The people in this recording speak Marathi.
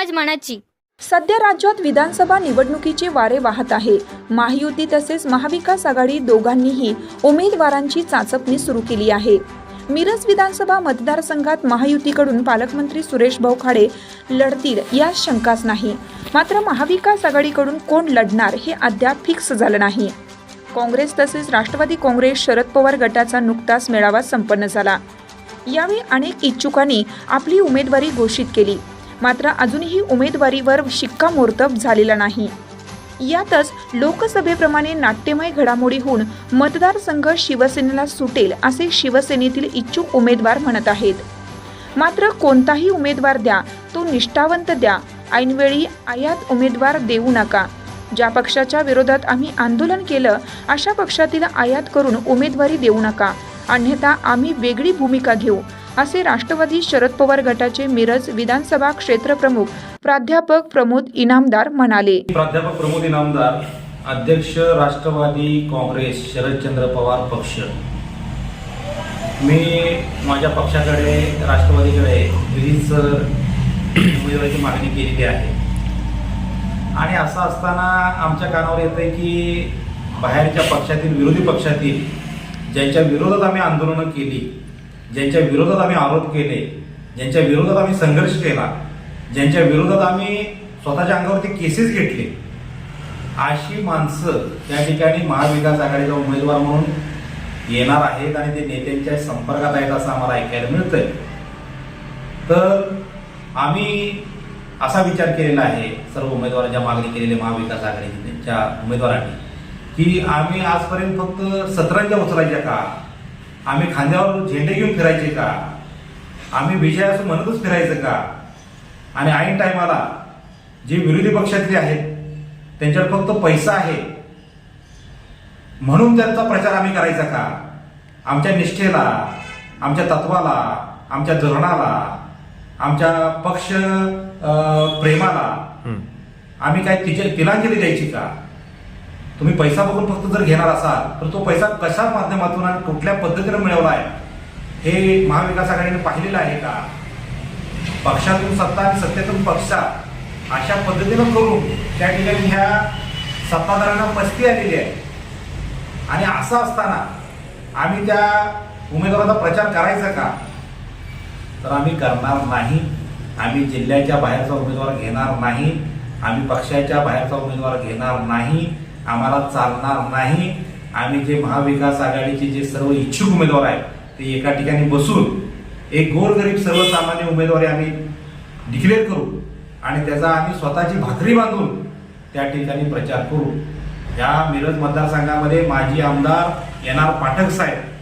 आवाज मनाची। सध्या राज्यात विधानसभा निवडणुकीचे वारे वाहत आहे। महायुती तसेच महाविकास आघाडी दोघांनीही उमेदवारांची चाचपणी सुरू केली आहे। मिरज विधानसभा मतदारसंघात महायुतीकडून पालकमंत्री सुरेश भाऊ खाडे लढतील यात शंकाच नाही। मात्र महाविकास आघाडीकडून कोण लढणार हे अद्याप फिक्स झालं नाही। काँग्रेस तसेच राष्ट्रवादी काँग्रेस शरद पवार गटाचा नुकताच मेळावा संपन्न झाला। यावेळी अनेक इच्छुकांनी आपली उमेदवारी घोषित केली, मात्र अजूनही उमेदवारीवर शिक्कामोर्तब झालेला नाही। यातच लोकसभेप्रमाणे नाट्यमय घडामोडी होऊन मतदारसंघ शिवसेनेला सुटेल असे शिवसेनेतील इच्छुक उमेदवार म्हणत आहेत। मात्र कोणताही उमेदवार द्या, तो निष्ठावंत द्या, ऐनवेळी आयात उमेदवार देऊ नका। ज्या पक्षाच्या विरोधात आम्ही आंदोलन केलं अशा पक्षातील आयात करून उमेदवारी देऊ नका, अन्यथा आम्ही वेगळी भूमिका घेऊ, असे राष्ट्रवादी शरद पवार गटाचे मिरज विधानसभा क्षेत्र प्रमुख प्राध्यापक प्रमोद इनामदार म्हणाले। प्राध्यापक प्रमोद इनामदार, अध्यक्ष राष्ट्रवादी काँग्रेस शरदचंद्र पवार पक्ष। मी माझ्या पक्षाकडे राष्ट्रवादीकडे हीच उमेदवारीची मागणी केलेली आहे आणि असं असताना आमच्या कानावर येतंय की बाहेरच्या पक्षातील विरोधी पक्षातील ज्यांच्या विरोधात आम्ही आंदोलनं केली, ज्यांच्या विरोधात आम्ही आरोप केले, ज्यांच्या विरोधात आम्ही संघर्ष केला, ज्यांच्या विरोधात आम्ही स्वतःच्या अंगावरती केसेस घेतले, अशी माणसं त्या ठिकाणी महाविकास आघाडीचा उमेदवार म्हणून येणार आहेत आणि ते नेत्यांच्या संपर्कात आहेत असं आम्हाला ऐकायला मिळतंय। तर आम्ही असा विचार केलेला आहे सर्व उमेदवारांच्या मागणी केलेल्या महाविकास आघाडीच्या उमेदवारांनी की आम्ही आजपर्यंत फक्त सतरंज्या उचलायच्या का, आम्ही खांद्यावर झेंडे घेऊन फिरायचे का, आम्ही विजय असं म्हणतच फिरायचं का, आणि ऐन टायमाला जे विरोधी पक्षातले आहेत त्यांच्यावर फक्त पैसा आहे म्हणून त्यांचा प्रचार आम्ही करायचा का? आमच्या निष्ठेला, आमच्या तत्वाला, आमच्या धोरणाला, आमच्या पक्ष प्रेमाला आम्ही काय तिलांजली द्यायची का? तुम्ही पैसा बघून फक्त जर घेणार असाल तर तो पैसा कशा माध्यमातून आणि कुठल्या पद्धतीने मिळवला आहे हे महाविकास आघाडीने पाहिलेलं आहे का? पक्षातून सत्ता आणि सत्तेतून पक्षा अशा पद्धतीनं करून त्या ठिकाणी ह्या सत्ताधाऱ्यांना पस्ती आलेली आहे आणि असं असताना आम्ही त्या उमेदवाराचा प्रचार करायचा का? तर आम्ही करणार नाही। आम्ही जिल्ह्याच्या बाहेरचा उमेदवार घेणार नाही, आम्ही पक्षाच्या बाहेरचा उमेदवार घेणार नाही, आम्हाला चालणार नाही। आम्ही जे महाविकास आघाडीचे जे सर्व इच्छुक उमेदवार आहेत ते एका ठिकाणी बसून एक गोरगरीब सर्वसामान्य उमेदवारी आम्ही डिक्लेअर करू आणि त्याचा आम्ही स्वतःची भाकरी बांधून त्या ठिकाणी प्रचार करू। या मिरज मतदारसंघामध्ये माजी आमदार एन आर पाठक साहेब